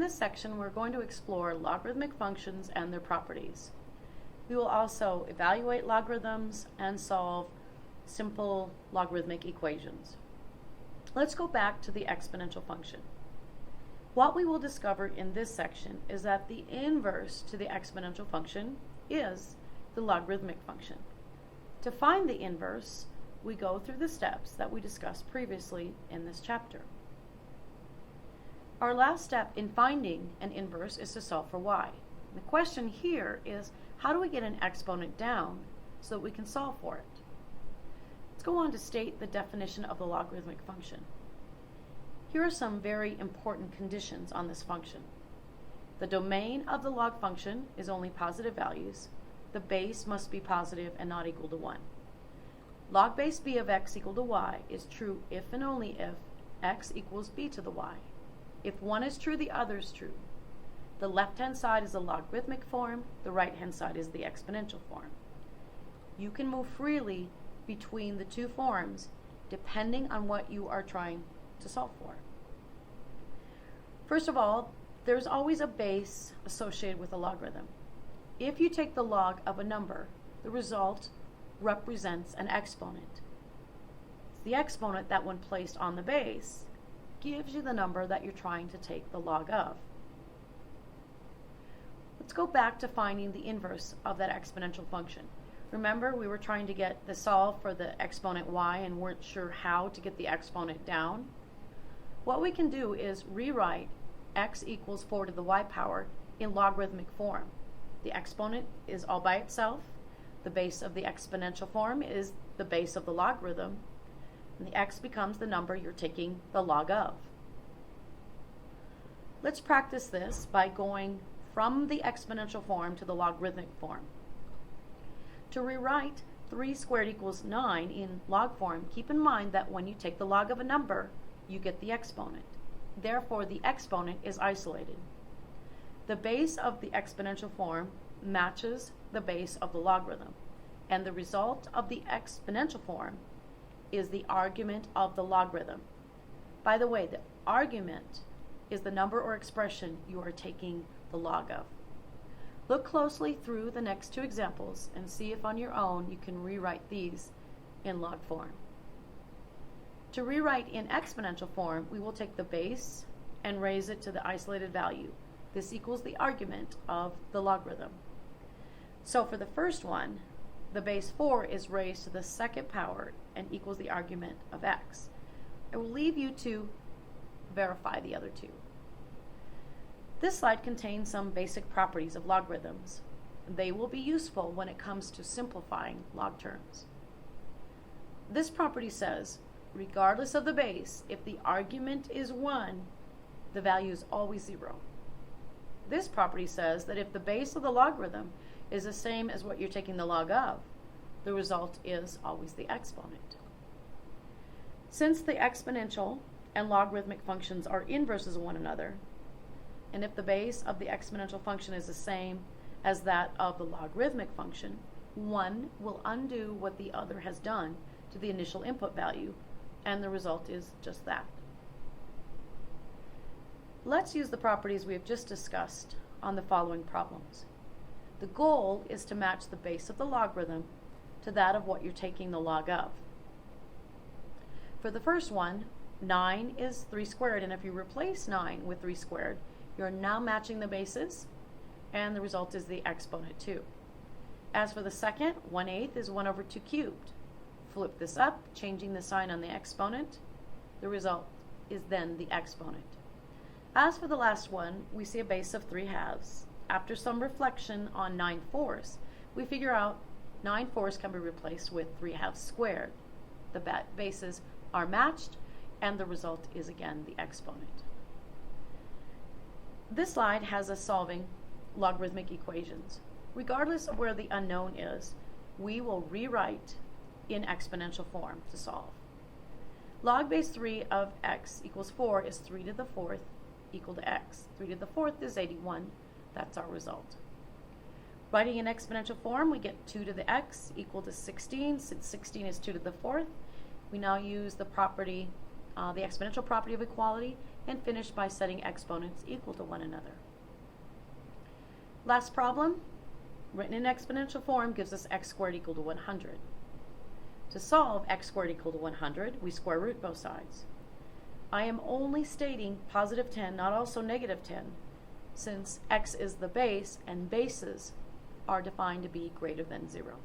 this section, we're going to explore logarithmic functions and their properties. We will also evaluate logarithms and solve simple logarithmic equations. Let's go back to the exponential function. What we will discover in this section is that the inverse to the exponential function is the logarithmic function. To find the inverse, we go through the steps that we discussed previously in this chapter. Our last step in finding an inverse is to solve for y. The question here is, how do we get an exponent down so that we can solve for it? Let's go on to state the definition of the logarithmic function. Here are some very important conditions on this function. The domain of the log function is only positive values. The base must be positive and not equal to 1. Log base b of x equal to y is true if and only if x equals b to the y. If one is true, the other is true. The left-hand side is the logarithmic form, the right-hand side is the exponential form. You can move freely between the two forms depending on what you are trying to solve for. First of all, there's always a base associated with a logarithm. If you take the log of a number, the result represents an exponent. It's the exponent that, when placed on the base, gives you the number that you're trying to take the log of. Let's go back to finding the inverse of that exponential function. Remember, we were trying to get the solve for the exponent y and weren't sure how to get the exponent down. What we can do is rewrite x equals 4 to the y power in logarithmic form. The exponent is all by itself. The base of the exponential form is the base of the logarithm. And the x becomes the number you're taking the log of. Let's practice this by going from the exponential form to the logarithmic form. To rewrite 3 squared equals 9 in log form, keep in mind that when you take the log of a number, you get the exponent. Therefore, the exponent is isolated. The base of the exponential form matches the base of the logarithm, and the result of the exponential form is the argument of the logarithm. By the way, the argument is the number or expression you are taking the log of. Look closely through the next 2 examples and see if on your own you can rewrite these in log form. To rewrite in exponential form, we will take the base and raise it to the isolated value. This equals the argument of the logarithm. So for the first one, the base 4 is raised to the second power and equals the argument of x. I will leave you to verify the other 2. This slide contains some basic properties of logarithms. They will be useful when it comes to simplifying log terms. This property says, regardless of the base, if the argument is 1, the value is always 0. This property says that if the base of the logarithm is the same as what you're taking the log of, the result is always the exponent. Since the exponential and logarithmic functions are inverses of one another, and if the base of the exponential function is the same as that of the logarithmic function, one will undo what the other has done to the initial input value, and the result is just that. Let's use the properties we have just discussed on the following problems. The goal is to match the base of the logarithm to that of what you're taking the log of. For the first one, 9 is 3 squared, and if you replace 9 with 3 squared, you're now matching the bases, and the result is the exponent 2. As for the second, 1/8 is 1 over 2 cubed. Flip this up, changing the sign on the exponent. The result is then the exponent. As for the last one, we see a base of 3 halves. After some reflection on 9/4, we figure out 9/4 can be replaced with 3 halves squared. The bases are matched, and the result is again the exponent. This slide has us solving logarithmic equations. Regardless of where the unknown is, we will rewrite in exponential form to solve. Log base 3 of x equals 4 is 3 to the 4th equal to x. 3 to the 4th is 81. That's our result. Writing in exponential form, we get 2 to the x equal to 16. Since 16 is 2 to the 4th, we now use the property the exponential property of equality, and finish by setting exponents equal to one another. Last problem, written in exponential form, gives us x squared equal to 100. To solve x squared equal to 100, we square root both sides. I am only stating positive 10, not also negative 10, since x is the base and bases are defined to be greater than 0.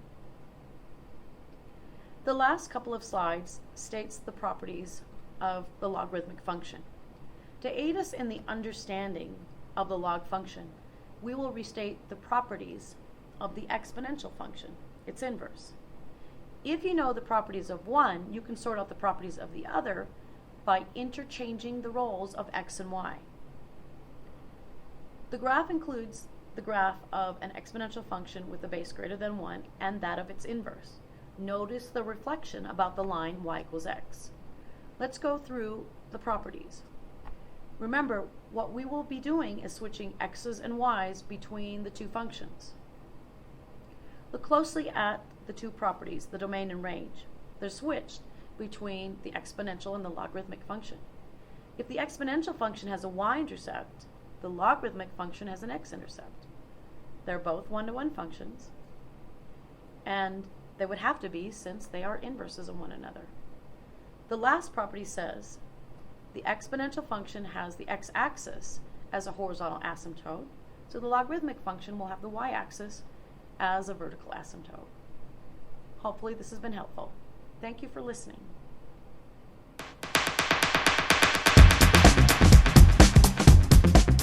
The last couple of slides states the properties of the logarithmic function. To aid us in the understanding of the log function, we will restate the properties of the exponential function, its inverse. If you know the properties of one, you can sort out the properties of the other by interchanging the roles of x and y. The graph includes the graph of an exponential function with a base greater than 1 and that of its inverse. Notice the reflection about the line y equals x. Let's go through the properties. Remember, what we will be doing is switching x's and y's between the two functions. Look closely at the two properties, the domain and range. They're switched between the exponential and the logarithmic function. If the exponential function has a y-intercept, the logarithmic function has an x-intercept. They're both one-to-one functions, and they would have to be since they are inverses of one another. The last property says the exponential function has the x-axis as a horizontal asymptote, so the logarithmic function will have the y-axis as a vertical asymptote. Hopefully this has been helpful. Thank you for listening.